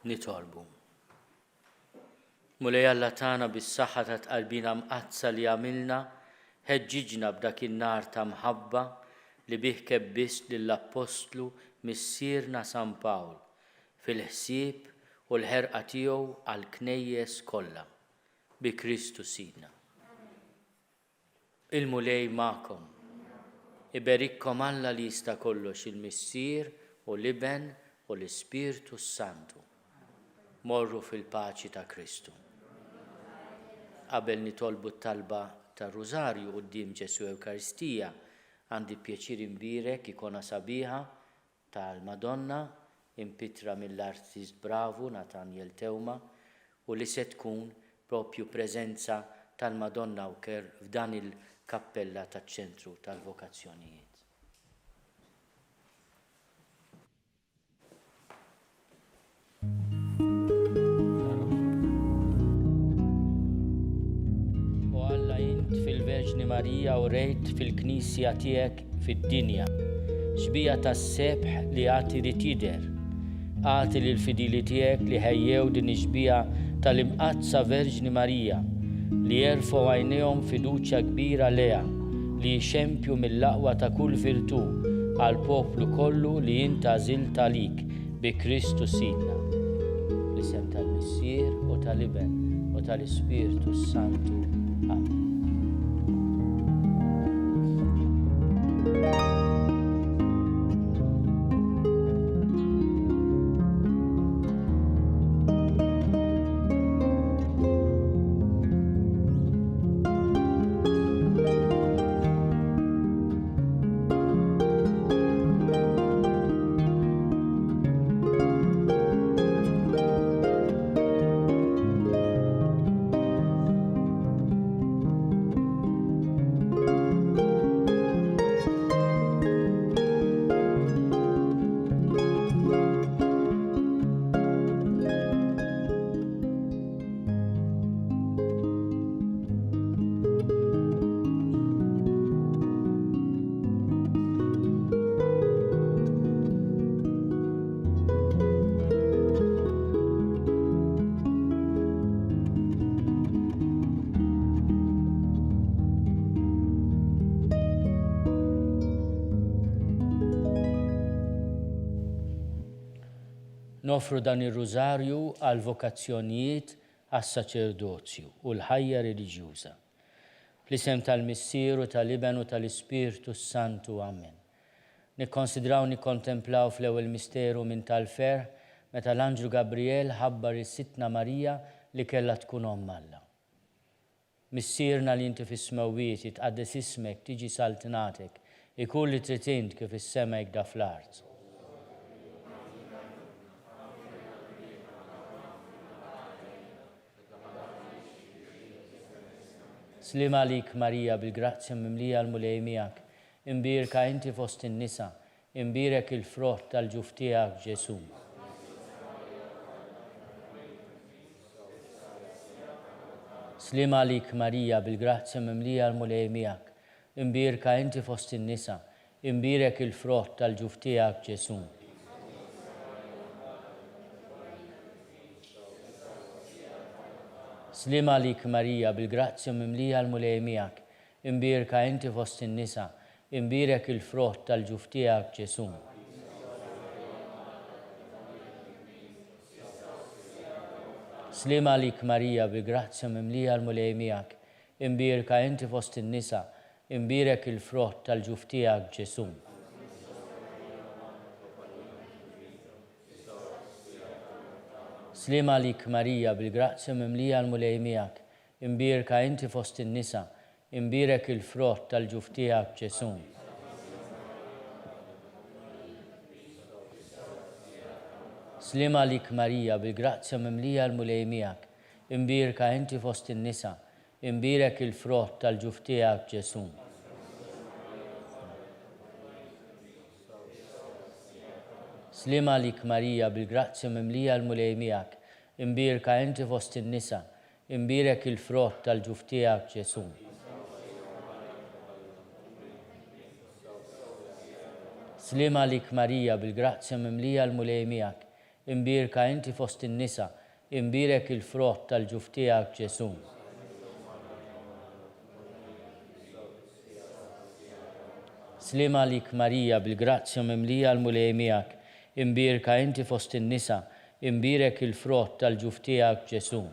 nitolbu. Mulej Alla tagħna bis-saħħa ta' tqalbina mqazza li għamilna, ħeġġiġna b'dak in-nar ta' mħabba li bih kebbist lill-Apostlu missierna San Pawl fil-ħsieb u l-ħerqa tiegħu għall-knejjes kollha bi Kristu Sidna. Il-mulej magħkom. Iberikkom Alla li jista' kollox il-Missier u l-Iben u l-Ispirtu Santu. Morru fil-paċi ta' Kristu. Qabel nitolbu t-talba ta' Rużarju quddiem Ġesu Ewkaristija, għandi pjaċir imbirek ikona sabiħa tal-Madonna impitra mill-artist bravu Nathaniel Tewma u li se tkun propju preżenza tal-Madonna wker f'dan il-kappella taċ-ċentru tal-Vokazzjonijiet. Fil-Verġni Marija u rejt fil-Knisja tiegħek fid-dinja. Xbija tas-sebħ li għati ritider. Għati lill-fidili tiegħek li ħejjew din ix-xbija tal-imqazza Verġni Marija li jerfgħu għajnejhom fiduċja kbira leha li jxempju mill-aqwa ta' kull virtù għal poplu kollu li inta għażilt għalik bi Kristu Sidna. L-isem tal-Missier u tal-Iben u tal-Ispirtu Santu. Amen. Nofru dan ir-Rużarju għal vokazzjonijiet għas-saċerdozju u l-ħajja reliġjuża. Fl-isem tal-Missier u tal-Iben u tal-Ispirtu Santu. Amen. Nikkonsidraw nikkontemplaw fl-ewwel misteru minn tal-ferħ meta l-Anġlu Gabriel ħabbar is-Sittna Marija li kellha tkun omm Alla. Missierna li inti fis-smewwiet jitqaddes ismek tiġi saltinatek, ikun li trid int kif is-sema jgħidha fl-art. Slim għalik Marija bil-grazzja mimlija l-mulej miegħek, imbirka inti fost in-nisa, imbirek il-frott tal-ġuf tiegħek Ġesu. Slim għalik Marija bil-grazzja mimlija l-mulej miegħek, imbirka inti fost in-nisa, imbirek il-frott tal-ġuf tiegħek Ġesu. Slim għalik Marija bil-grazzja mimlija l-mulej miegħek, imbirka inti fost in-nisa, imbirek il-frott tal-ġuf tiegħek Ġesu. Slim għalik Marija bil-grazzja mimlija l-mulej miegħek, imbirka inti fost in-nisa, imbirek il-frott tal-ġuf tiegħek Ġesu. Slim għalik Marija bil-grazzja mimlija l-mulej miegħek, imbirka inti fost in-nisa, imbirek il-frott tal-ġuf tiegħek Ġesu. Slim għalik Marija bil-grazzja mimlija l-mulej miegħek, imbirka inti fost in-nisa, imbirek il-frott tal-ġuf tiegħek Ġesu. Slim għalik Marija bil-grazzja mimlija l-mulej miegħek, imbirka inti fost in-nisa, imbirek il-frott tal-ġuf tiegħek Ġesu. Slim għalik Marija bil-grazzja mimlija l-mulej miegħek, imbirka inti fost in-nisa, imbirek il-frott tal-ġuf tiegħek Ġesu. Slima lik Marija bil-grazzja mimlija l-mulej miegħek, imbirka inti fost in-nisa, imbirek il-frott tal-ġuf tiegħek Ġesu.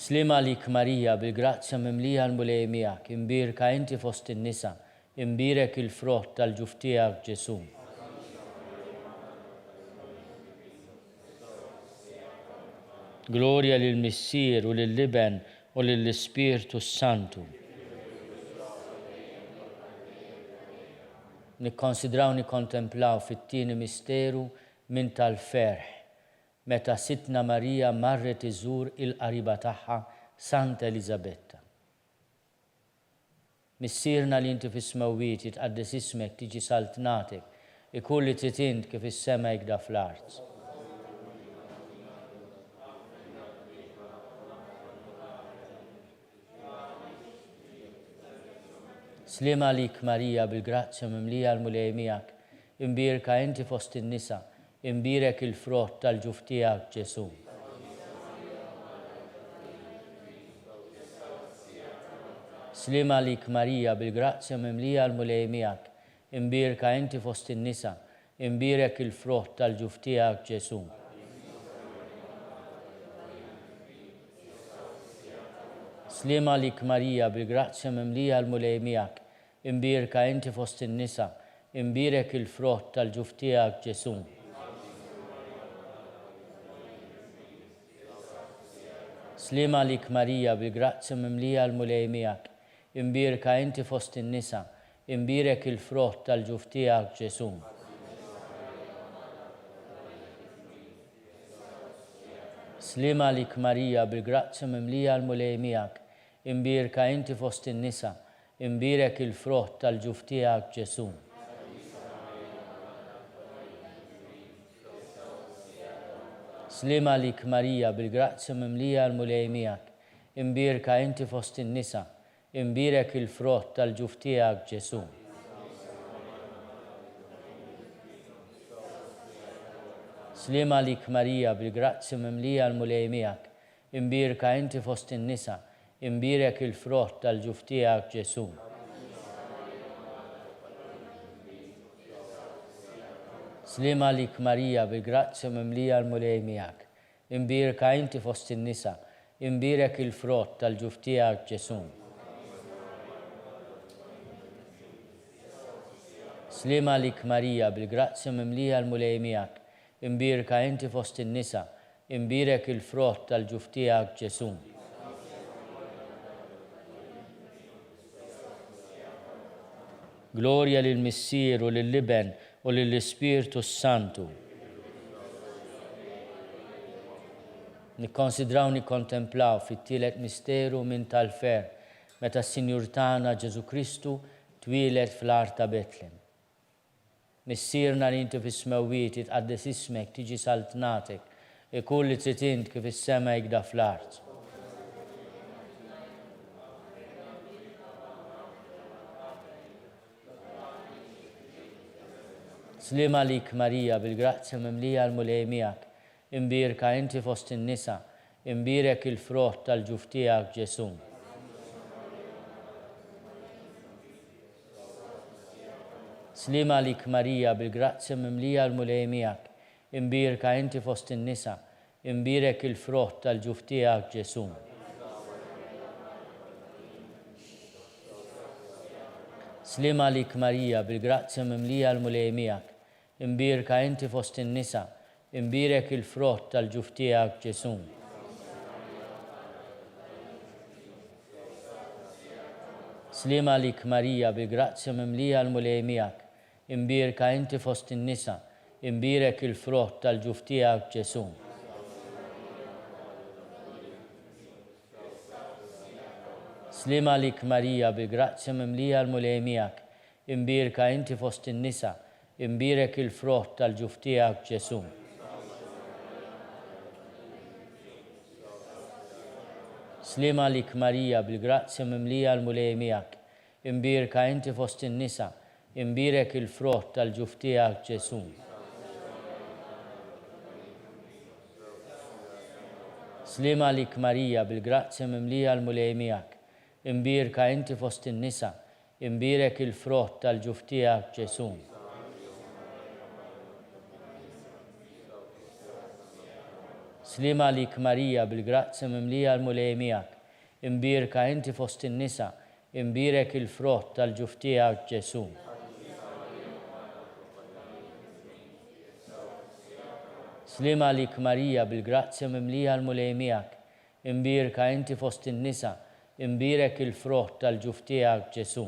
Slima lik Marija bil-grazzja mimlija l-mulej miegħek, imbirka inti fost in-nisa, imbirek il-frott tal-ġuf tiegħek Ġesu. Gloria lill-Missier u lill-Liben u lill-Ispirtu Santu. Nikkonsidraw nikkontemplaw fit-tieni misteru minn tal-ferħ, meta Sitna Marija marret iżur il-qariba tagħha Santa Elisabetta. Missierna li inti fis-smewwiet jitqaddes ismek tiġi saltnatek, ikun li titint kif is-sema jgda fl-art. Slima lik Marija bil-grazzja mimlija l-mulej miegħek, imbirka inti fost in-nisa, imbirek il-frott tal-ġuf tiegħek Ġesu. Slima lik Marija bil-grazzja mimlija l-mulej miegħek, imbirka inti fost in-nisa, imbirek il-frott tal-ġuf tiegħek Ġesu. Slima lik Marija bil-grazzja mimlija l-mulej miegħek, imbirka inti fost in-nisa, imbirek il-frott tal-ġuf tiegħek Ġesu. Slima lik Marija bil-grazzja mimlija l-mulej miegħek, imbirka inti fost in-nisa, imbirek il-frott tal-ġuf tiegħek Ġesu. Slima lik Marija bil-grazzja mimlija l-mulej miegħek, imbirka inti fost in-nisa, imbirek il-frott tal-ġuf tiegħek Ġesu. Slima lik Marija bil-grazzja mimlija l-mulej miegħek, imbirka inti fost in-nisa, imbirek il-frott tal-ġuf tiegħek Ġesu. Slima lik Marija bil-grazzja mimlija l-mulej miegħek, imbirka inti fost in-nisa, imbirek il-frott tal-ġuf tiegħek Ġesu. Slima lik Marija bil-grazzja mimlija l-mulej miegħek, imbirka inti fost in-nisa, imbirek il-frott tal-ġuf tiegħek Ġesu. Slima lik Marija bil-grazzja mimlija l-mulej miegħek, imbirka inti fost in-nisa, imbirek il-frott tal-ġuf tiegħek Ġesu. Gloria lill-Missier u lill-Liben u lill-Ispirtu Santu. Nikkonsidraw nikkontemplaw fit-tielet misteru minn tal-fer, meta s-Sinjur tagħna Ġesu Kristu twieled fl-art ta' Betlem. Missierna li inti fis-smewwiet jitqaddes ismek tiġi saltnatek, ikun li tritint kif is-sema jgda fl-art. Slima lik Marija bil-grazzja mimlija l-mulej miegħek, imbirka inti fost in-nisa, imbirek il-frott tal-ġuf tiegħek Ġesu. Slima lik Marija bil-grazzja mimlija l-mulej miegħek, imbirka inti fost in-nisa, imbirek il-frott tal-ġuf tiegħek Ġesu. Slima lik Marija bil-grazzja mimlija l-mulej miegħek, imbirka inti fost in-nisa, imbirek il-frott tal-ġuf tiegħek Ġesu. Slima lik Marija bil-grazzja mimlija l-mulej miegħek, imbirka inti fost in-nisa, imbirek il-frott tal-ġuf tiegħek Ġesu. Slima lik Marija bil-grazzja mimlija l-mulej miegħek, imbirka inti fost in-nisa, imbirek il-frott tal-ġuf tiegħek Ġesu. Slima lik Marija bil-grazzja mimlija l-mulej miegħek, imbirka inti fost in-nisa, imbirek il-frott tal-ġuf tiegħek Ġesu. Slima lik Marija bil-grazzja mimlija l-mulej miegħek, imbirka inti fost in-nisa, imbirek il-frott tal-ġuf tiegħek Ġesu. Slima lik Marija bil-grazzja mimlija l-mulej miegħek, imbirka inti fost in-nisa, imbirek il-frott tal-ġuf tiegħek Ġesu. Slima lik Marija bil-grazzja mimlija l-mulej miegħek, imbirka inti fost in-nisa, imbirek il-frott tal-ġuf tiegħek Ġesu.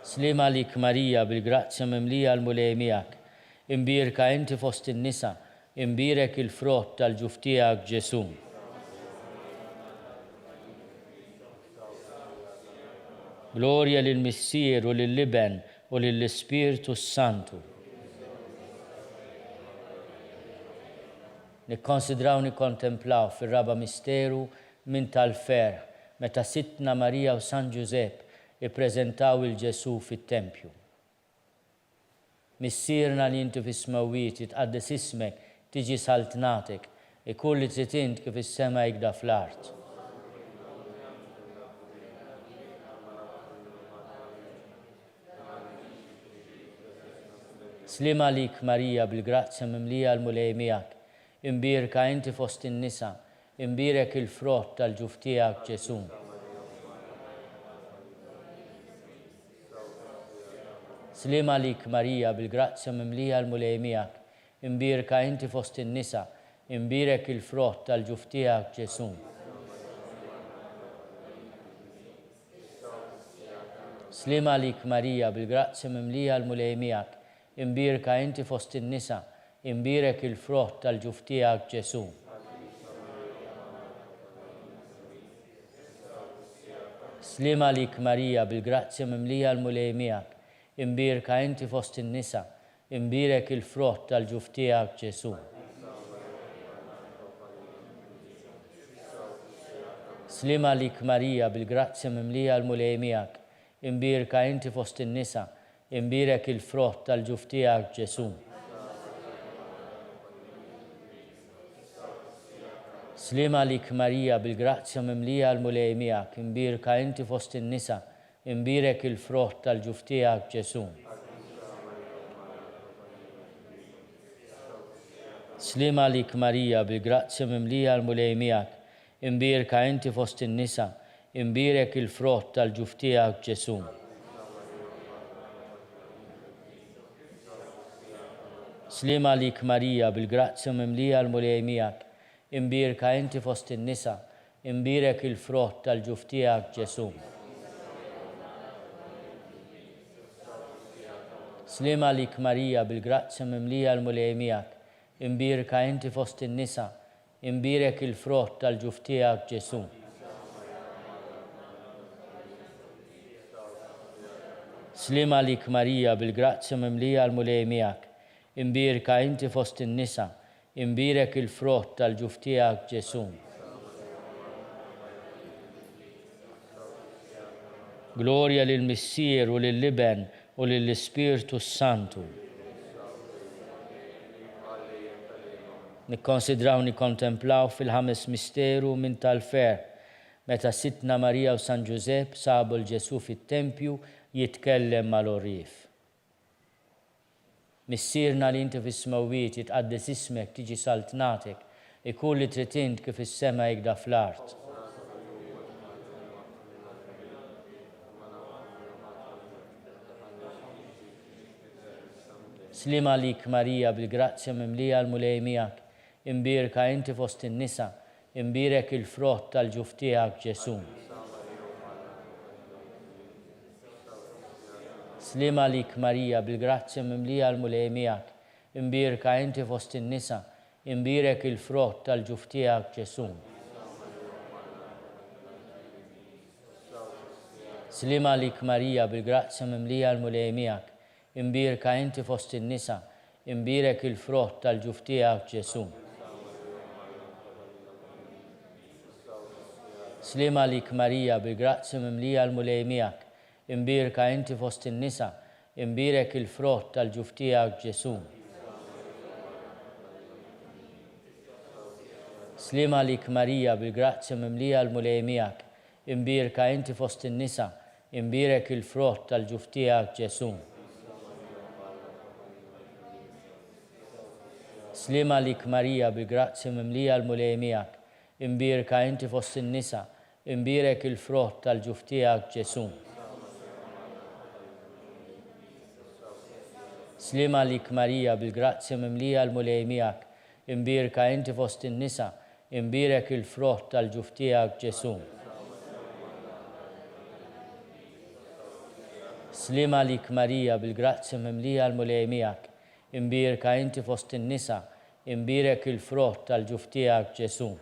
Slima lik Marija bil-grazzja mimlija l-mulej miegħek, imbirka inti fost in-nisa, imbirek il-frott tal-ġuf tiegħek Ġesu. Glorja lill-Missier u lill-Liben u lill-Ispiritu Santu. Nikkonsidraw nikkontemplaw fir-raba misteru minn tal-fer meta Sittna Marija u San Giuseppe ippreżentaw il-Ġesu fit-Tempju. Missierna li inti fis-smawiet jitqaddes ismek tiġi saltnatek, ikun li trid int kif is-sema jgda fl-art. Slima lik Marija bil-grazzja mimlija l-mulej miegħek, imbirka inti fost in-nisa, imbirek il-frott tal-ġuf tiegħek Ġesu. Slima lik Marija bil-grazzja mimlija l-mulej miegħek, imbirka inti fost in-nisa, imbirek il-frott tal-ġuf tiegħek Ġesu. Slima lik Marija bil-grazzja mimlija l-mulej miegħek, imbirka inti fost in-nisa, imbirek il-frott tal-ġuf tiegħek Ġesu. Slima lik Marija bil-grazzja mimlija l-mulej miegħek, imbirka inti fost in-nisa, imbirek il-frott tal-ġuf tiegħek Ġesu. Slima lik Marija bil-grazzja mimlija l-mulej miegħek, imbirka inti fost in-nisa, imbirek il-frott tal-ġuf tiegħek Ġesu. Slima lik Marija bil-grazzja mimlija l-mulej miegħek, imbirka inti fost in-nisa, imbirek il-frott tal-ġuf tiegħek Ġesu. Slima lik Marija bil-grazzja mimlija l-mulej miegħek, imbirka inti fost in-nisa, imbirek il-frott tal-ġuf tiegħek Ġesu. Slima lik Marija bil-grazzja mimlija l-mulej miegħek, imbirka inti fost in-nisa, imbirek il-frott tal-ġuf tiegħek Ġesu. Slima lik Marija bil-grazzja mimlija l-mulej miegħek, imbirka inti fost in-nisa, imbirek il-frott tal-ġuf tiegħek Ġesu. Slima lik Marija bil-grazzja mimlija l-mulej miegħek, imbirka inti fost in-nisa, imbirek il-frott tal-ġuf tiegħek Ġesu. Glorja lill-Missier u lill-Liben u lill-Ispiritu Santu. Nikkonsidraw nikkontemplaw fil-ħames misteru minn tal-fer meta Sittna Marija u San Giuseppe sabu l-Ġesu fit-Tempju jitkellem mal-orrif. Missierna li inti fis-smawiet jitqaddes ismek tiġi saltnatek, ikun li trid int kif is-sema jgda fl-art. Slima lik Marija bil-grazzja mimlija l-mulej miegħek, imbirka inti fost in-nisa, imbirek il-frott tal-ġuf tiegħek Ġesu. Slima lik Marija bil-grazzja mimlija l-mulej miegħek, imbirka inti fost in-nisa, imbirek il-frott tal-ġuf tiegħek Ġesu. Slima lik Marija bil-grazzja mimlija l-mulej miegħek, imbirka inti fost in-nisa, imbirek il-frott tal-ġuf tiegħek Ġesu. Slima lik Marija, bil-grazzi mimlija l-mulej miegħek, imbirka inti fost in-nisa, imbirek il-frott tal-ġuf tiegħek Ġesu. Slima lik Marija, bil-grazzi mimlija l-mulej miegħek, imbirka inti fost in-nisa, imbirek il-frott tal-ġuf tiegħek Ġesu. Slima lik Marija, bil-grazzi mimlija l-mulej miegħek, imbirka inti fost in-nisa, imbirek il-frott tal-ġuf tiegħek Ġesu. Slima lik Marija, bil-grazzi mimlija l-mulej miegħek, imbirka inti fost in-nisa, imbirek il-frott tal-ġuf tiegħek Ġesu. Slima lik Marija, bil-grazzi mimlija l-mulej miegħek, imbirka inti fost in-nisa, imbirek il-frott tal-ġuf tiegħek Ġesu.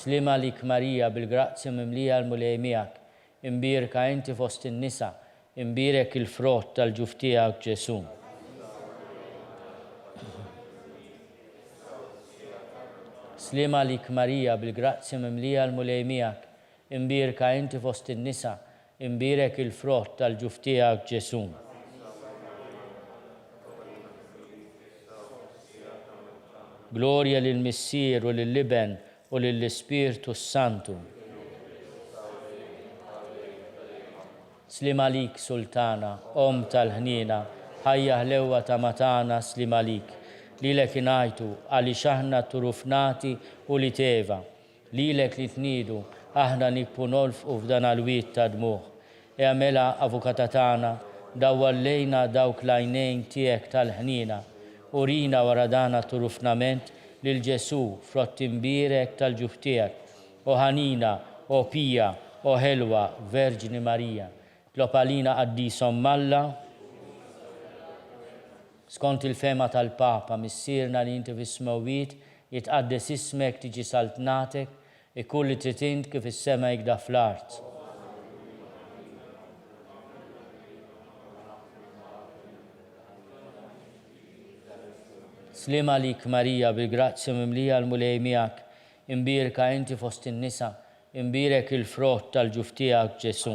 Slima lik Marija, bil-grazzi mimlija l-mulej miegħek, imbirka inti fost in-nisa, imbirek il-frott tal-ġuf tiegħek Ġesu. Slima lik Marija, bil-grazzi mimlija l-mulej miegħek, imbirka inti fost in-nisa, imbirek il-frott tal-ġuf tiegħek Ġesu. Glorja lill-Missier u lill-Liben u lill-Ispirtu Santu. Slima lik Sultana, Om tal-ħnina, ħajja ħlewa ta' matana slima lik. Lilek inajtu, għaliex aħna turufnati u li teva. Lilek li tnidu, aħna nikbu nolfqu f'dan għal-wiet ta' dmuħ. Għamela avukata tagħna, dawwallejna dawk l-għajnejn tiegħek tal-ħnina, urina wara dana turufnament lil Ġesu frott imbirek tal-ġuf tiegħek, o ħanina, o pija, o ħelwa, Verġini Marija. Tlopalina qaddisom Malla, skont il-fema tal-Papa, missierna li inti fis-smewwiet, jitqaddes ismek tiġi saltnatek, ikun li trid int kif is-sema jikda fl-art. Slima lik Marija, bil-grazzi mimlija l-mulej miegħek, imbirka inti fost in-nisa, imbirek il-frott tal-ġuf tiegħek Ġesu.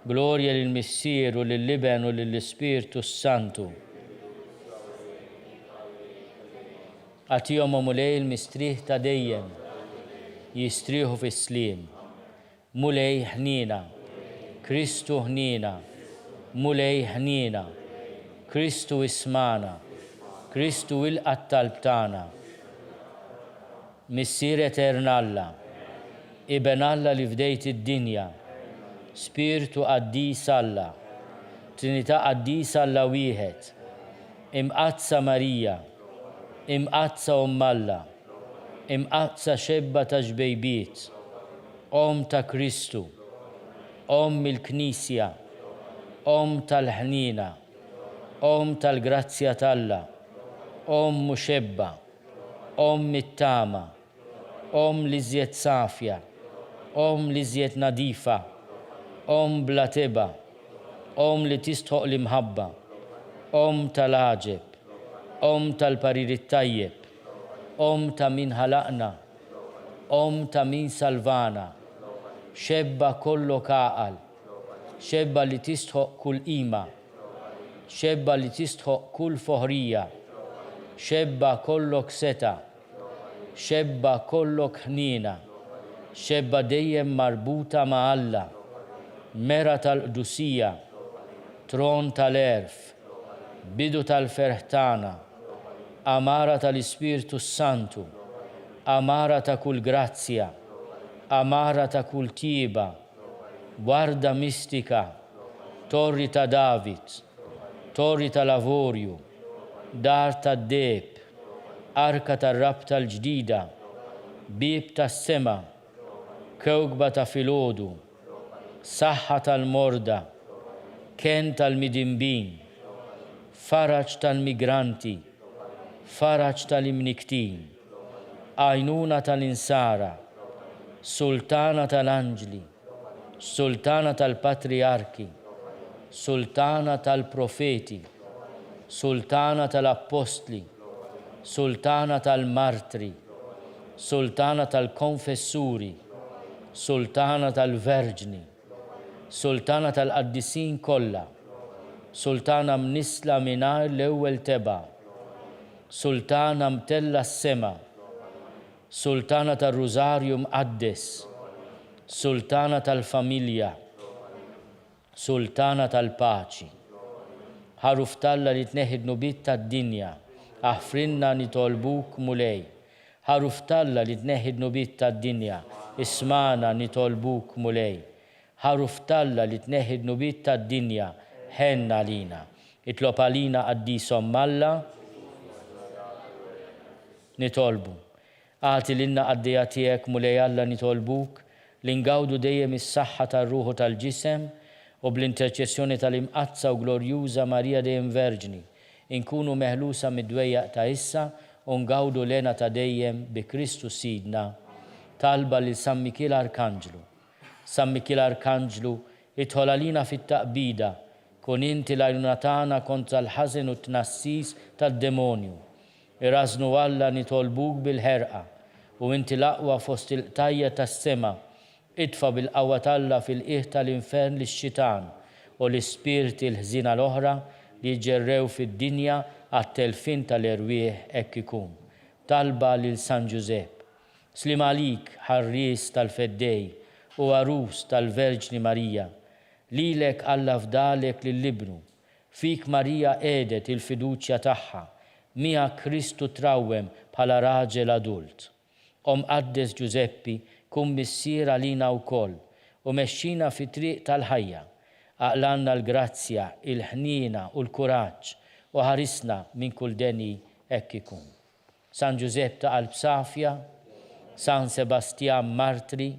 Glorja lill-Missier u lill-Liben u lill-Ispirtu Santu. Għatihom mulej il-mistrieħ ta' dejjem, jistrieħu fis-sliem. Mulej ħnina, Kristu ħnina, mulej ħnina, Kristu ismana, Kristu il-qatt tal-btana. Missier eternalla, Iben Alla li fdejt id-dinja, Spiritu qaddis Alla, Trinità qaddis Alla wieħed, imqazza Marija, imqazza Alla, imqazza xebba ta' ġbejbiet, Om ta' Kristu, Om il-Knisja, Om tal-ħnina, Om tal-grazzja Alla, Om muxebba, Om mit-tama, Om li żjed safja, Om li żjed nadifa, Om bla teba, Om li tistħoq l-imħabba, Om tal-ħaġeb, Om tal-parir it-tajjeb, Om ta' min ħalaqna, Om ta' min salvana, xebba kollok għaqal, xebba li tistħoq kull qima, xebba li tistħoq kull foħrija, xebba kollok seta, xebba kollok ħnina, xebba dejjem marbuta ma' Alla, mera tal-qdusija, tron tal-erf, bidu tal-ferħtana, amara tal-Ispirtu Santu, amara ta' kull grazzja, amara ta' kull tiba, warda mistika, torri ta' David, torri ta' lavorju, dar ta' deb, arka ta' rab tal-ġdida, bib ta' sema, kewkba ta' filodu, saħħa tal-morda, ken tal-midimbin, faraġ tal-migranti, faraġ tal-imniktin, għajnuna tal-insara, sultana tal-anġli, sultana tal-patriarki, sultana tal-profeti, Sultana tal-Apostli, Sultana tal-Martri, Sultana tal-Konfessuri, Sultana tal-Verġni, Sultana tal-Qaddisin kollha, Sultana mnisla mingħajr l-ewwel teba', Sultana mtella s-sema, Sultana tal-Rużarju mqaddes, Sultana tal-Familja, Sultana tal-Paċi. Ħaruf talla li tneħħid nubit tad-dinja, aħfrinna nitolbuk mulej. Ħaruf talla li tneħħid nubit tad-dinja, ismana nitolbuk mulej. Ħaruf talla li tneħħid nubit tad-dinja, ħenna lina. Itlob għalina qaddisom Malla, nitolbu. Għati l-inna għaddija tiegħek mulej Alla nitolbuk, li ngawdu dejjem is-saħħa tar-ruħu tal-ġisem u bl-interċessjoni tal-imqazza u glorjuża Marija dejjem Verġni, inkunu meħlusa mid-dwejjaq ta' issa u ngawdu lena ta' dejjem bi Kristu Sidna. Talba lil San Mikil Arkanġlu. San Mikil Arkanġlu, idħol għalina fit-taqbida, kun inti l-għajnuna tagħna kontra l-ħażen u t-tnassis tad-demonju. Irrażnu Alla nitolbuk bil-ħerqa u inti l-aqwa fost il-qtajja tas-sema. Idfa bil-qawwa talla fil-qiegħ tal-infern lix-xitan u l-ispirti l-ħżina l-oħra li ġerrew fid-dinja għat-telfin tal-erwieħ hekk ikun. Talba lil San Giuseppe. Slim għalik ħarries tal-feddej u għarus tal-Verġni Marija. Lilek Alla fdalek lill-libnu. Fik Marija għedet il-fiduċja tagħha. Mija Kristu trawwem bħala raġel adult. Qaddes Giuseppi kun missier għalina wkoll u mexxina fi triq tal-ħajja. Aqlanna l-grazzja, il-ħnina u l-kuraġġ u ħarisna minn kull deni hekk ikun. San Giuseppe ta' qalb safja, San Sebastian Martri,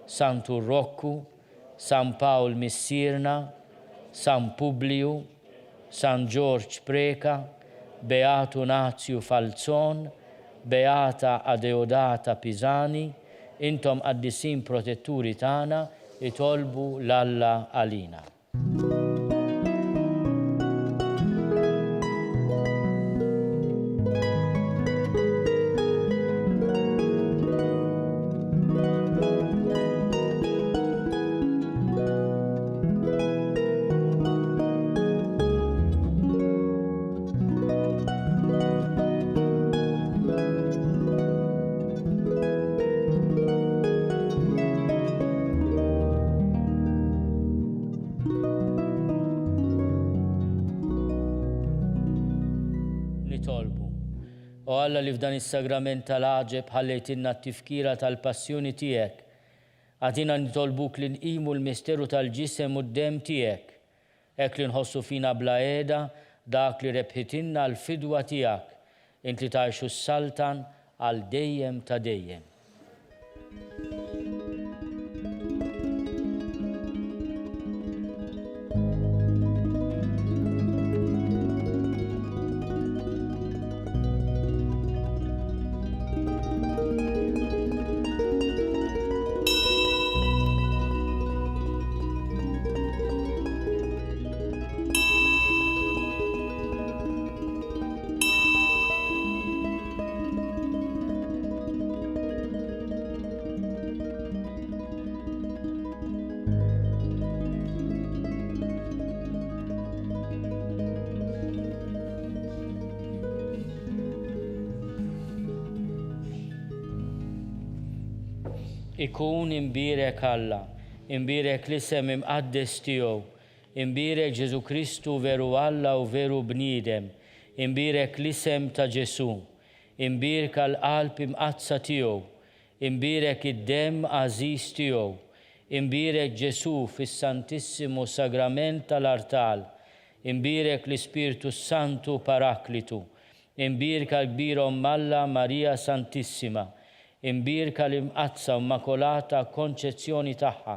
San Turrokku, San Pawl missierna, San Publiu, San George Preka, Beatu Nazju Falzon, Beata Adeodata Pisani, intom qaddisin protetturi tagħna itolbu l-Alla għalina. U Alla li f'dan is-sagrament tal-għaġeb ħallejtinna t-tifkira tal-passjoni tiegħek. Għatina nitolbuk li nqimu l-misteru tal-ġisem u d-dem tiegħek. Hekk li nħossu fina bla qiegħda dak li rebħitinna l-fidwa tiegħek. Inti tgħixu s-saltan għal dejjem ta' dejjem. Ikun imbirek Alla, imbirek l-isem imqaddes tiegħu, imbirek Ġesu Kristu veru Alla u veru bniedem, imbirek l-isem ta' Ġesu, imbirek għall-qalb imqazza tiegħu, imbirek id-dem għażiż tiegħu, imbirek Ġesu fis-Santissimu Sagrament tal-Artal, imbirek l-Ispirtu Santu Paraklitu, imbirek għall-kbira Alla Marija Santissima, imbirka l-imqazza immakolata konċezzjoni tagħha,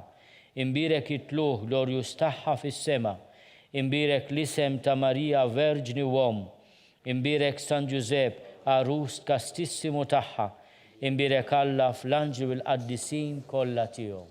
imbirek it-tluħ glorjus tagħha fis-sema, imbirek l-isem ta' Marija Verġni u Om, imbirek San Giuseppe għarus kastissimu tagħha, imbirek Alla fl-anġlu u l-qaddisin kollha tiegħu.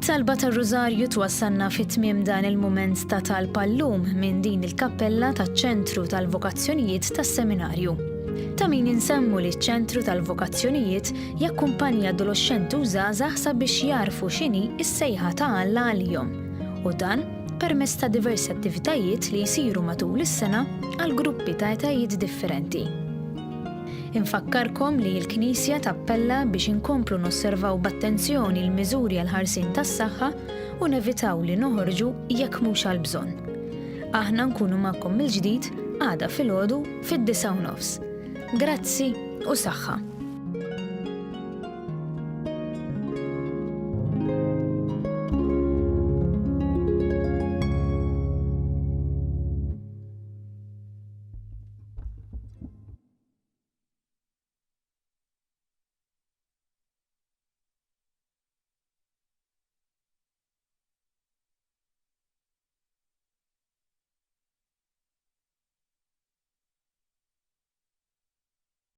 It-talba tar-Rużarju twassalna fit-tmiem dan il-mument ta' talba llum minn din il-kappella taċ-Ċentru tal-Vokazzjonijiet tas-Seminarju. Ta' min insemmu li ċ-Ċentru tal-Vokazzjonijiet jakkumpanja adolescenti u żgħażagħ sabiex jarfu x'inhi s-sejħa ta' Alla għalihom. U dan permezz ta' diversi attivitajiet li jsiru matul is-sena għal gruppi ta' etajiet differenti. Infakkarkom li l-Knisja tappella biex inkomplu nosservaw b'attenzjoni l-miżuri għal ħarsien tas-saħħa u nevitaw li noħorġu jekk mhux għal bżonn. Aħna nkunu magħkom mill-ġdid għada filgħodu fid-9:09. Grazzi u saħħa.